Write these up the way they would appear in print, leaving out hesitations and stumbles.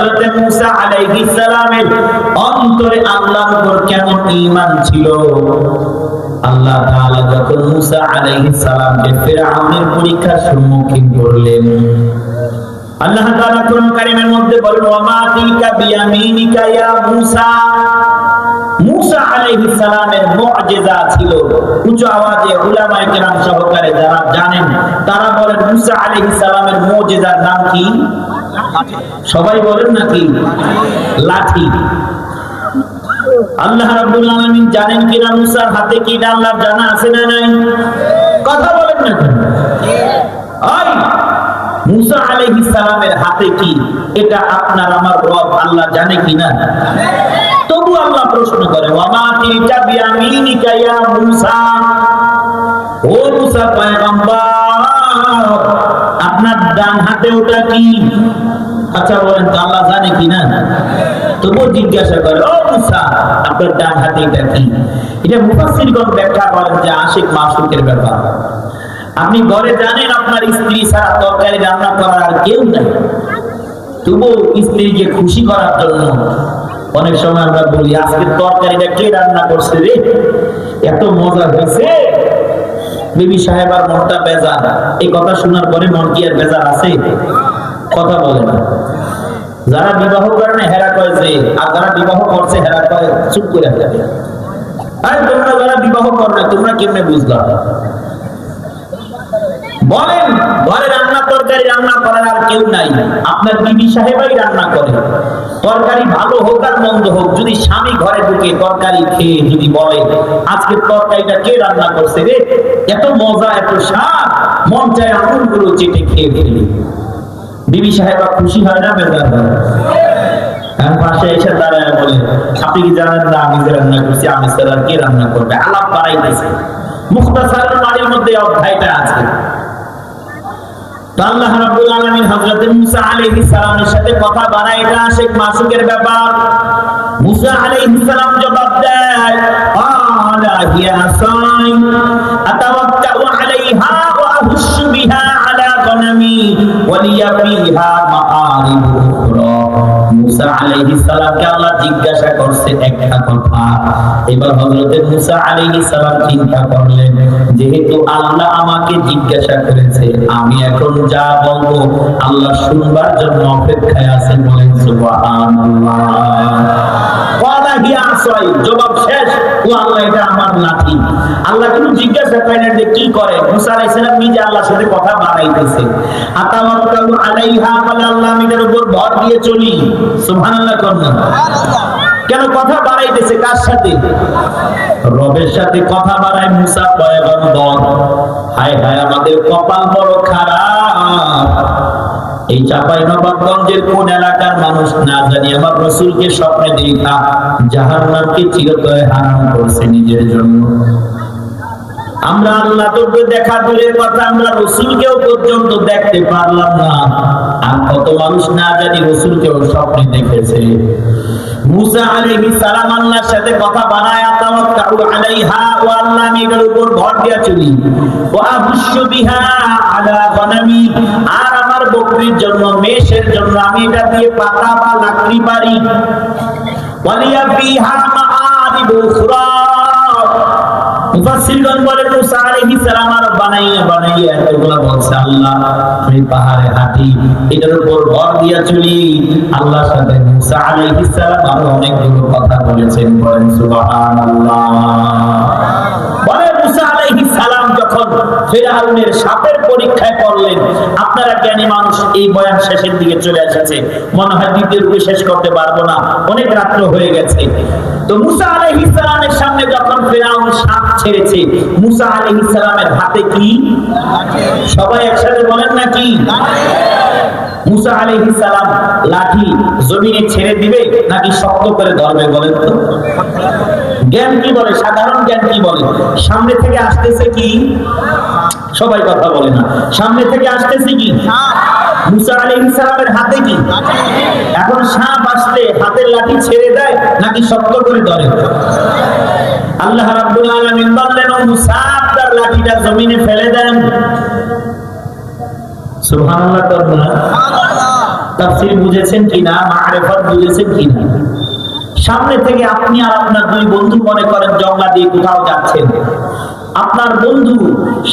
হযরত মুসা আলাইহিস সালামের অন্তরে আল্লাহর উপর কেমন ঈমান ছিল। আল্লাহ তাআলা যখন মুসা আলাইহিস সালামকে ফিরআউনের পরীক্ষার সম্মুখীন করলেন, আল্লাহ তাআলা কোরআন কারীমের মধ্যে বলেন, ওয়া মা তিলকা বিয়ামিনিকা ইয়া মুসা। মুসা আলাইহিস সালামের মুআজিজা ছিল। উচ্চ আওয়াজে উলামায়ে কেরাম সহকারে যারা জানেন তারা বলেন মুসা আলাইহিস সালামের মুআজিজার নাম কি? সবাই বলেন নাকি? লাঠি। আল্লাহ রাব্বুল আলামিন জানেন কিনা মুসার হাতে কি ডাল্লার জানা আছে না নাই? কথা বলেন না কেন? ওই মুসা আলাইহিস সালামের হাতে কি এটা আপনার আমার রব আল্লাহ জানে কিনা? তবু আল্লাহ প্রশ্ন করে, ওয়া মা তিলকা বিয়ামিনিকা ইয়া মুসা। ও মুসা পয়গম্বর, আপনার ডান হাতে ওটা কি? আচ্ছা বলেন তো আল্লাহ জানে কিনা? তবু জিজ্ঞাসা করে, ও মুসা আপনার ডান হাতে এটা কি? এটা মুফাসসিরগণ ব্যাখ্যা করেন যে আশিক মাশুকের ব্যাপার। আপনি ঘরে জানেন আপনার স্ত্রী ছাড়া তরকারি রান্না করার আর কেউ নাই, তবু স্ত্রীকে খুশি করার জন্য অনেক সময় আমরা বলি আজকে তরকারিটা কে রান্না করছে রে, এত মজা হয়েছে। বিবি সাহেবার মনটা বেজার। এই কথা শোনার পরে মন কি আর বেজার আছে? কথা বলে না। যারা বিবাহ করে না হেরা কয় যে, আর যারা বিবাহ করছে হেরা কয় চুপ করে থাকে। আর তোমরা যারা বিবাহ কর না তোমরা কেমনে বুঝলা? বলেন ঘরে রান্না তরকারি রান্না করার আর কেউ নাই, আপনার বিবি সাহেবাই রান্না করে। তরকারি ভালো হোক আর মন্দ হোক, যদি স্বামী ঘরে ঢুকে তরকারি খেয়ে যদি বলে আজকে তরকারিটা কে রান্না করছে রে, এত মজা এত স্বাদ, মন চায় আঙুলগুলো চেটে খেয়ে ফেলি। বিবি সাহেবা খুশি হয় না বেজার হয়? পাশে এসে দাঁড়ায় বলে, আপনি কি জানেন না আমি যে রান্না করছি, আমি ছাড়া কে রান্না করবে? আলাপ বাড়াইতেছে। মুখতাসারুল বাড়ির মধ্যে অধ্যায়টা আছে। আল্লাহ রাব্বুল আলামিন হযরত মুসা আলাইহিস সালামের সাথে কথা বাড়ায়, এটা আশিক মাশুকের ব্যাপার। মুসা আলাইহিস সালাম জবাব দেয়, আলা হিয়া আসাই আতাওয়াক্কাউ আলাইহা ওয়া আহুশু বিহা আলা গনামি ওয়া লিয়া ফিহা মাআরিব উখরা। মুসা আলাইহিস সালামকে আল্লাহ জিজ্ঞাসা করছে একটা কথা। এবার হযরত মুসা আলাইহিস সালাম চিন্তা করলেন, যেহেতু আল্লাহ আমাকে জিজ্ঞাসা করেছে, আমি এখন যা বলবো আল্লাহ শুনবার জন্য অপেক্ষায় আছেন। বলেন সুবহানাল্লাহ। ওয়ালা হিয়া আসাই, জবাব শেষ। ও আল্লাহ এটা আমার লাঠি। আল্লাহ কিন্তু জিজ্ঞাসা করেন যে কি করে। মুসা আলাইহিস সালাম নিজে আল্লাহর সাথে কথা বাড়াইতেছে। আতাওয়াক্কালু আলাইহা, বলে আল্লাহ আমি এর উপর ভর দিয়ে চলি। সুবহানাল্লাহ করুন। কেন কথা বাড়াইতেছে? কার সাথে? রবের সাথে কথা বাড়ায় মুসা পয়গম্বর। হায় হায় আমাদের কপাল বড় খারাপ। এই চাঁপাইনবাবগঞ্জের কোন এলাকার মানুষ না জানি আমার রাসূলকে স্বপ্নে দেখা জাহান্নামকে চিরতরে হারাম করছে নিজের জন্য। আমরা আল্লাহ তোকে দেখা দূরের কথা, আমরা রাসূলকেও পর্যন্ত দেখতে পারলাম না। আর কত মানুষ না জানি রাসূলকেও স্বপ্নে দেখেছে। মুসা আলাইহিস সালাম আল্লাহর সাথে কথা বানায়, তাওয়াক্কালু আলাইহা, ওয়া আল্লাহ আমি এর উপর ভর দিয়া চলি। ওয়া আহুশু বিহা আলা গনামি, আর আমার বকরির জন্য মেষের জন্য আমি এটা দিয়ে পাতা বা লাকড়ি পারি। ওয়া লিয়া ফিহা মাআরিব উখরা। মুফাসসিরগণ বলেন মুসা আলাইহিস সালাম আর বানাইয়া এতগুলা বলছে, আল্লাহ আমি পাহাড়ে হাঁটি, এটার উপর ভর দিয়া চলি। আল্লাহর সাথে মুসা আলাইহিস সালাম আরো অনেকগুলো কথা বলেছেন। বলেন সুবহানাল্লাহ। বলেন মুসা আলাইহিস সালাম যখন ফিরআউনের সাপের পরীক্ষায় পড়লেন, আপনারা জ্ঞানী মানুষ এই বয়ান শেষের দিকে চলে এসেছে, মনে হয় দ্বিতীয় রূপে শেষ করতে পারবো না, অনেক রাত্র হয়ে গেছে। তো মুসা আলাইহিস সালামের সামনে যখন ফিরআউন সাপ ছেড়েছে, মুসা আলাইহিস সালামের হাতে কি? সবাই একসাথে বলেন না কি? মুসা আলাইহিস সালাম লাঠি জমিনে ছেড়ে দিবে নাকি শক্ত করে ধরবে? বলেন তো। জ্ঞান কি বলে? সাধারণ জ্ঞান কি বলে? সামনে থেকে আসতেছে কি? সবাই কথা বলে না। সামনে থেকে আসতেছে কি? মুসা আলাইহিস সালামের হাতে কি? এখন সাপ আসলে হাতের লাঠি ছেড়ে দেয় নাকি শক্ত করে ধরে? আল্লাহ রাব্বুল আলামিন বললেন, ও মুসা আপনার লাঠিটা জমিনে ফেলে দেন। সুবহানাল্লাহ। তাফসীর বুঝেছেন কিনা, মারিফাত বুঝেছেন কিনা? সামনে থেকে আপনি আর আপনার দুই বন্ধু মনে করেন জঙ্গলা দিয়ে কোথাও যাচ্ছেন, আপনার বন্ধু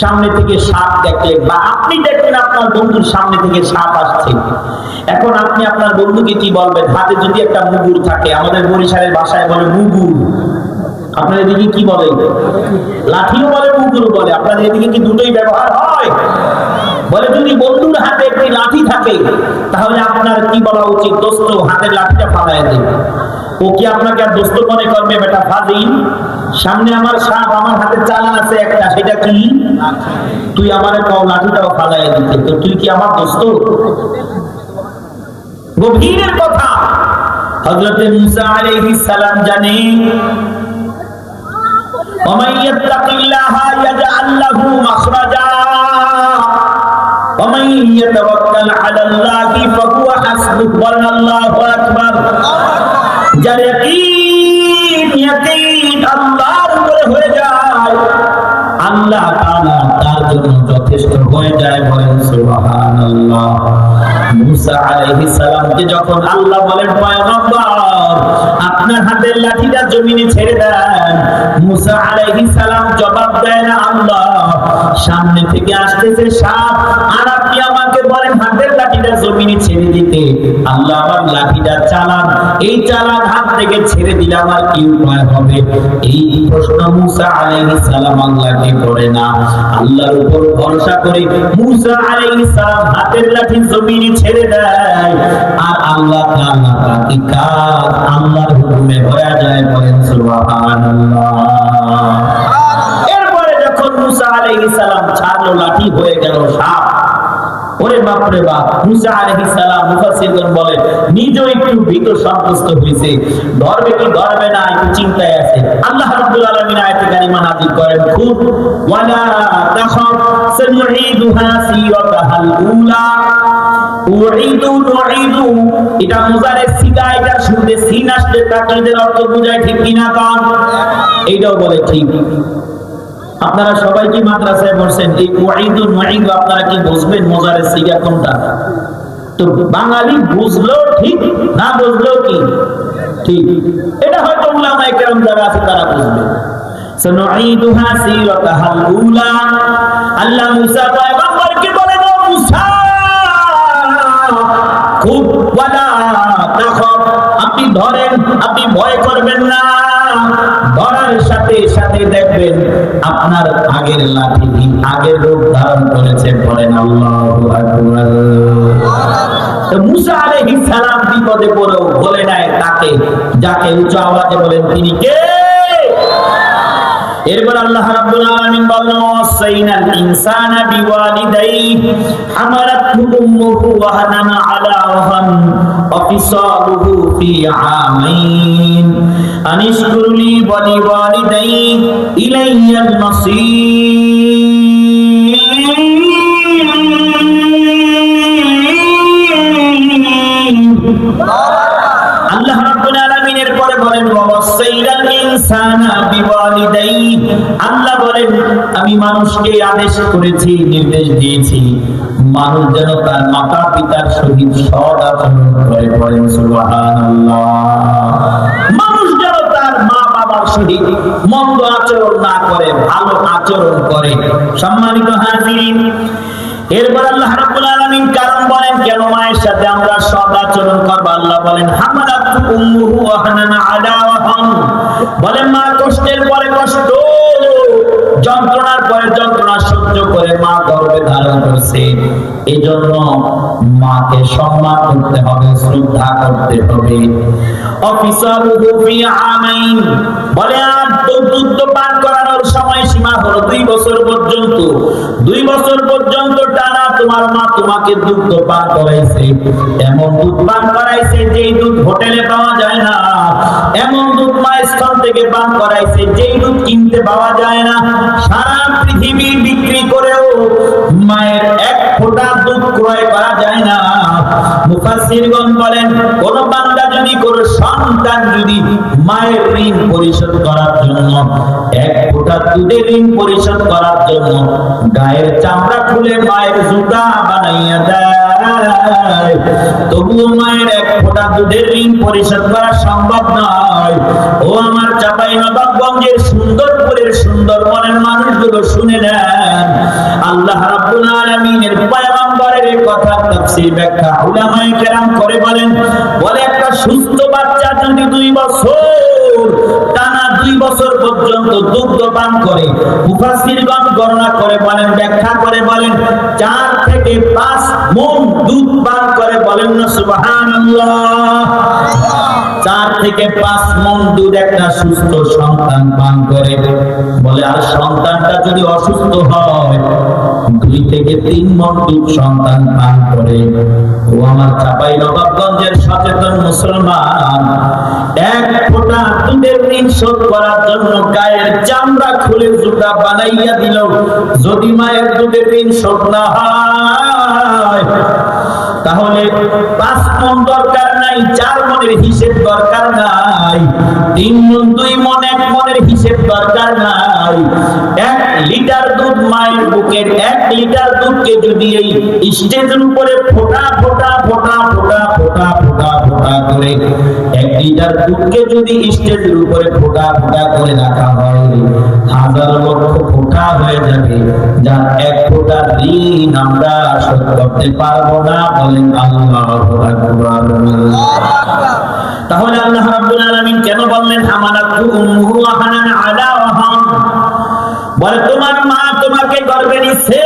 সামনে থেকে সাপ দেখলেন বা আপনি দেখলেন আপনার বন্ধুর সামনে থেকে সাপ আসছে। এখন আপনি আপনার বন্ধুকে কি বলবেন? হাতে যদি একটা মুগুর থাকে, আমাদের বরিশালের ভাষায় বলে মুগুর, আপনাদের এদিকে কি বলে? লাঠিও বলে, মুগুরও বলে। আপনাদের এদিকে কি দুটোই ব্যবহার হয়? বলে যদি বন্ধুর হাতে একটি লাঠি থাকে তাহলে আপনার কি বলা উচিত? দোস্ত, হাতের লাঠিটা ফালায় দে। ও কি আপনাকে আর দোস্ত মনে করবে? বেটা ফাজিল, সামনে আমার সাপ, আমার হাতে চালান আছে একটা, সেটা কি? তুই আমার লাঠিটাও ফালায় দিতে, তো তুই কি আমার দোস্ত? গভীরের কথা। হযরত মুসা আলাইহিস সালাম জানেন ওয়া ইয়াত্তাকিল্লাহা ইয়াজআল লাহু মাখরাজা ওয়া মান ইয়াতাওয়াক্কাল আলাল্লাহি ফাহুয়া হাসবুহু। আল্লাহু আকবার। যার ইয়াকিন আল্লাহর উপরে হয়ে যায়, আল্লাহ তাআলা তার জন্য যথেষ্ট হয়ে যায়। বলেন সুবহানাল্লাহ। মুসা আলাইহিস সালামকে যখন আল্লাহ বলেন, পয়গম্বর আপনার হাতের লাঠিটা জমিনে ছেড়ে দেন, মুসা আলাইহিস সালাম জবাব দেয় না, আল্লাহ সামনে থেকে আসতেছে সাপ আর আপনি আমাকে বলেন হাতের লাঠিটা জমিনে ছেড়ে দিতে। আল্লাহ আমার লাঠিটা চালান, এই চালান হাত থেকে ছেড়ে দিলে আমার কি উপায় হবে? এই প্রশ্ন মুসা আলাইহিস সালাম আল্লাহকে করে না, আল্লাহর উপর ভরসা করে মুসা আলাইহিস সালাম হাতের লাঠি জমিনে ছেড়ে দেয় আর আল্লাহ তাআলা বাকি কাজ আল্লাহর হুকুমে হয়ে যায়। বলেন সুবহানাল্লাহ। এরপরে যখন মুসা আলাইহিস সালাম ছাড়লো, লাঠি হয়ে গেল সাপ। ওরে বাপ রে বাপ। মুসা আলাইহিস সালাম, মুফাসসিরগণ বলেন, নিজেও একটু ভীত সন্তুষ্ট হয়েছে, ধরবে কি ধরবে না একটু চিন্তায় আছে। আল্লাহ রাব্বুল আলামিন আয়াতে কারিমা নাযিল করেন, খুব ওয়ালা তাখাফ সানুঈদুহা সিরাতাহাল উলা। উঈদু নুঈদু, এটা মুজারের সিগা, এটা শুনতে সিন আসলে তাকীদের অর্থ বুঝায়, ঠিক কিনা কান? এইটাও বলে ঠিক। আপনারা সবাই কি মাদ্রাসায় পড়ছেন? এই ওয়াইদু নুঈদু আপনারা কি বুঝবেন মুজারের সিগা কোনটা? তো বাঙালি বুঝলো ঠিক, না বুঝলেও কি ঠিক। এটা হয়তো উলামায়ে কেরাম যারা আছে তারা বুঝবে। সানুঈদুহা সিরাতাহাল উলা। আল্লাহ মুসা পয়গম্বরকে বলেন, ও মুসা খুব ওয়ালা তাখাফ, আপনি ধরেন, আপনি ভয় করবেন না। ধরার সাথে সাথে দেখবেন আপনার আগের লাঠি আগের রূপ ধারণ করেছে। বলেন আল্লাহু আকবার। তো মুসা আলাইহিস সালাম বিপদে পড়েও বলে নাই তাকে, যাকে উচ্চ আওয়াজে বলেন তিনি কে? এরপর আল্লাহ রাব্বুল আলামিন বলেন, ওয়াসাইনাল ইনসানা বিওয়ালিদাইহি হামালাতহু উম্মুহু ওয়াহানান আলা ওয়াহান ওয়া ফিসালুহু ফি আমাইন আনিশকুর লি ওয়া লিওয়ালিদাইহি ইলাইয়াল মাসীর। আল্লাহ রাব্বুল আলামিন এরপরে বলেন, ওয়াসাইনাল ইনসানা বিওয়ালিদাইহি, আল্লাহ বলেন আমি মানুষকে আদেশ করেছি, নির্দেশ দিয়েছি, মানুষ যেন তার মাতা পিতার সহিত সৎ আচরণ করে। বলেন সুবহানাল্লাহ। মানুষ যেন তার মা বাবার সহিত মন্দ আচরণ না করে, ভালো আচরণ করে। সম্মানিত হাজিরিন, এরপর আল্লাহ রাব্বুল আলামিন কারণ বলেন কেন মায়ের সাথে আমরা সৎ আচরণ করব। আল্লাহ বলেন, হামালাতহু উম্মুহু ওয়াহানান আলা ওয়াহান, বলেন মা কষ্টের পরে কষ্ট, যন্ত্রণার পরে যন্ত্রণা সহ্য করে মা গর্ভে ধারণ করছে। এজন্য মাকে সম্মান করতে হবে, শ্রদ্ধা করতে হবে। অফিসালুহু ফি আমাইন, বলে আর দুধ পান করানোর সময় সীমা হলো 2 বছর পর্যন্ত। 2 বছর পর্যন্ত টানা তোমার মা তোমাকে দুধ পান করাইছে। এমন দুধ পান করাইছে যেই দুধ হোটেলে পাওয়া যায় না, এমন দুধ মায়ের স্তন থেকে পান করাইছে যেই দুধ কিনতে পাওয়া যায় না। সারা পৃথিবী বিক্রি করেও মায়ের এক ফোঁটা দুধ ক্রয় করা যায় না। মুফাসসিরগণ বলেন, কোন বান্দা যদি, কোন সন্তান যদি মায়ের ঋণ পরিশোধ করার জন্য, এক ফোঁটা দুধের ঋণ পরিশোধ করার জন্য গায়ের চামড়া খুলে মায়ের জুতা বানাইয়া দেয়, দেয়, তবুও মায়ের এক ফোঁটা দুধের ঋণ পরিশোধ করা সম্ভব নয়। ও আমার চাঁপাইনবাবগঞ্জের সুন্দরপুরের সুন্দরবনের মানুষগুলো শুনে নেন, আল্লাহ রাব্বুল আলামিনের পয়গম্বরের এই কথা তাফসীর ব্যাখ্যা উলামায়ে কেরাম করে বলে একটা সুস্থ বাচ্চা যদি 2 বছর টানা 2 বছর পর্যন্ত দুগ্ধ পান করে, মুফাসসিরগণ গণনা করে বলেন, ব্যাখ্যা করে বলেন 4 থেকে 5 মণ দুধ পান করে, বলেন না সুবহানাল্লাহ। 4 থেকে 5 মণ দুধ একটা সুস্থ সন্তান পান করে বলে। আর সন্তানটা যদি অসুস্থ হয় 2 থেকে 3 মণ দুধ সন্তান পান করে। ও আমার চাঁপাইনবাবগঞ্জের সচেতন মুসলমান, এক ফোঁটা দুধের ঋণ শোধ করার জন্য গায়ের চামড়া খুলে জুতা বানাইয়া দিল। যদি মায়ের দুধের ঋণ শোধ না হয় তাহলে 5 মণ দরকার নাই, 4 মণের হিসেব দরকার নাই, 3 মণ 2 মণ 1 মণের হিসেব দরকার নাই। 1 লিটার দুধ মায়ের বুকের 1 লিটার দুধকে যদি এই স্টেজের উপরে ফোঁটা ফোঁটা ফোঁটা ফোঁটা ফোঁটা ফোঁটা ফোঁটা করে 1 লিটার দুধকে যদি স্টেজের উপরে ফোঁটা ফোঁটা করে রাখা হয়, 1000 লক্ষ ফোঁটা হয়ে যাবে, যার 1 ফোঁটা ঋণ আমরা শোধ করতে পারবো না। বলেন আল্লাহু আকবার। তাহলে আল্লাহ রাব্বুল আলামিন কেন বললেন হামালাতু উম্মুহু ওয়াহানান আলা ওয়াহান? বলে তোমার মা তোমাকে গর্ভে নিছে,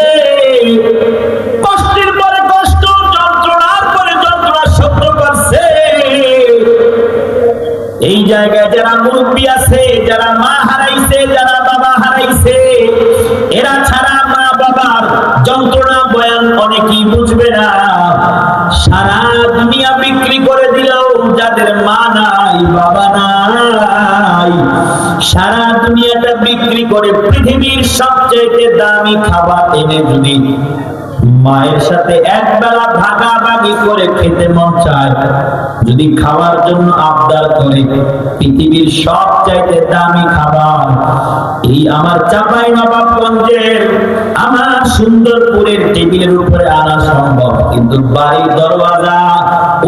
কষ্টের পরে কষ্ট, যন্ত্রণার পরে যন্ত্রণা সহ্য করছে। এই জায়গায় যারা মুরব্বী আছে, যারা মা হারাইছে, যারা বাবা হারাইছে, এরা ছাড়া মা বাবার যন্ত্রণা বয়ান অনেকেই বুঝবে না। সারা দুনিয়া বিক্রি করে দিলেও যাদের মা নাই, বাবা নাই, সারা দুনিয়াটা বিক্রি করে পৃথিবীর সবচেয়ে দামি খাবার এনে যদি মায়ের সাথে একবেলা ভাগাভাগি করে খেতে মন চায়, যদি খাওয়ার জন্য আবদার করে, পৃথিবীর সবচাইতে দামি খাবার এই আমার চাঁপাইনবাবগঞ্জের আমার সুন্দরপুরের টেবিলের উপরে আনা সম্ভব, কিন্তু বাড়ির দরওয়াজা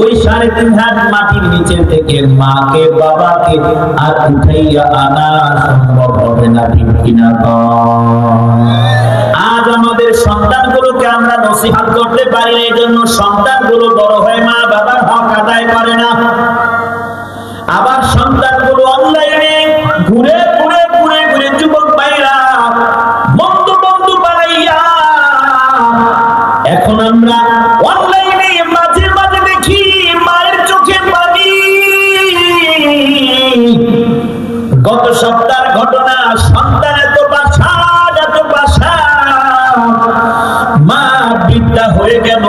ওই 3.5 হাত মাটির নিচে থেকে মাকে বাবাকে আর উঠাইয়া আনা সম্ভব হবে না, ঠিক কিনা? আজ আমাদের সন্তানগুলোকে আমরা নসিহত করতে পারি না, এই জন্য সন্তানগুলো বড় হয়ে মা বাবার হক আদায় করে না। আবার সন্তানগুলো অনলাইনে ঘুরে ঘুরে ঘুরে ঘুরে যুবক ভাইরা বন্ধু বন্ধু বানাইয়া, এখন আমরা অনলাইনে মাঝে মাঝে দেখি মায়ের চোখে পানি। গত সপ্তাহের ঘটনা, সন্তান এত বাসা এত বাসা, মা বৃদ্ধা হয়ে গেল,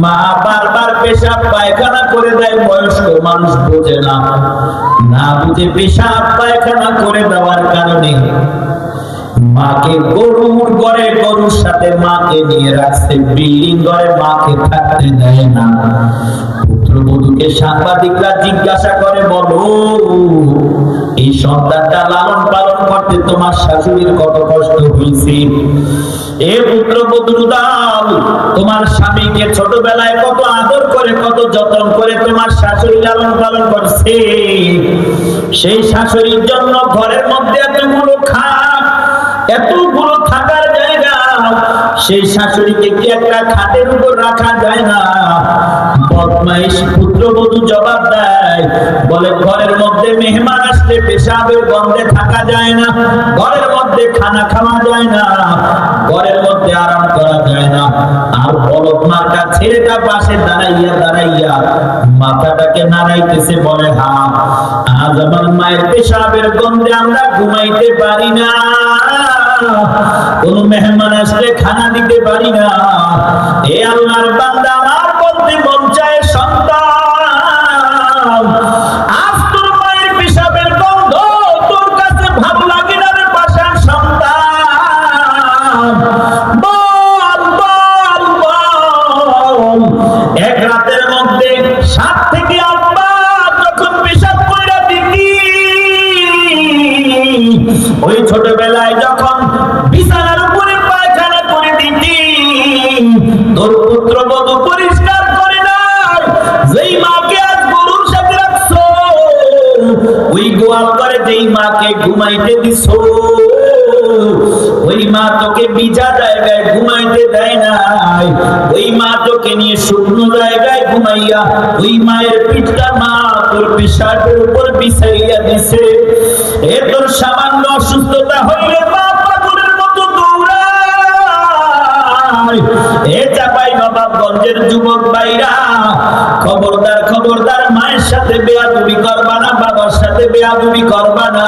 মা বারবার পেশাব পায়খানা করে দেয়। বয়স্ক মানুষ বোঝে না, না বুঝে পেশাব পায়খানা করে দেওয়ার কারণে মাকে গরুর ঘরে, গরুর সাথে মাকে নিয়ে রাখছে, বিল্ডিং ঘরে মাকে থাকতে দেয় না। পুত্রবধূকে সাংবাদিকরা জিজ্ঞাসা করে, বলো এই সন্তানটা লালন পালন করতে তোমার শাশুড়ির কত কষ্ট হয়েছে? এ পুত্রবধূর দল, তোমার স্বামীকে ছোটবেলায় কত আদর করে, কত যত্ন করে তোমার শাশুড়ি লালন পালন করছে। সেই শাশুড়ির জন্য ঘরের মধ্যে এতগুলো খাট, এতগুলো থাকার জায়গা, সেই শাশুড়িকে কি একটা খাটের উপর রাখা যায় না? বদমাইশ পুত্রবধূ জবাব দেয়, বলে ঘরের মধ্যে মেহমান আসলে পেশাবের গন্ধে থাকা যায় না, ঘরের মধ্যে খানা খাওয়া যায় না, ঘরের মধ্যে আরাম করা যায় না। আর বলদ মার্কা ছেলেটা পাশে দাঁড়াইয়া দাঁড়াইয়া মাথাটাকে নাড়াইতেছে, বলে হা, আজ আমার মায়ের পেশাবের গন্ধে আমরা ঘুমাইতে পারি না, কোন মেহমান আসলে খানা দিতে পারি না। এ আল্লাহর বান্দা, আমার বলতে মন চায় সন্তান, আজ তোর মায়ের পেশাবের গন্ধ তোর কাছে ভালো লাগে না রে পাশার সন্তান, বল বল বল। এক রাতের মধ্যে 7 থেকে 8 বার যখন পেশাব কইরা দিতি, ওই ছোটবেলায় যখন বিছানার উপরে পায়খানা করে দিতি, তোর পুত্রবধূ সওয়াল করে, যেই মাকে ঘুমাইতে দিছো ওই মা তোকে বিজা জায়গায় ঘুমাইতে দেয় নাই, ওই মা তোকে নিয়ে শুকনো জায়গায় ঘুমাইয়া ওই মায়ের পিঠটা মা তোর পেশাবের উপর বিছাইয়া দিছে। এ তোর সামান্য অসুস্থতা হইলে মা পাগলের মতো দৌড়ায়। এ চাপাই নবাবগঞ্জের যুবক ভাইরা, খবরদার খবরদার, মায়ের সাথে বেয়াদবি করবা না, বাবার সাথে বেয়াদবি করবা না।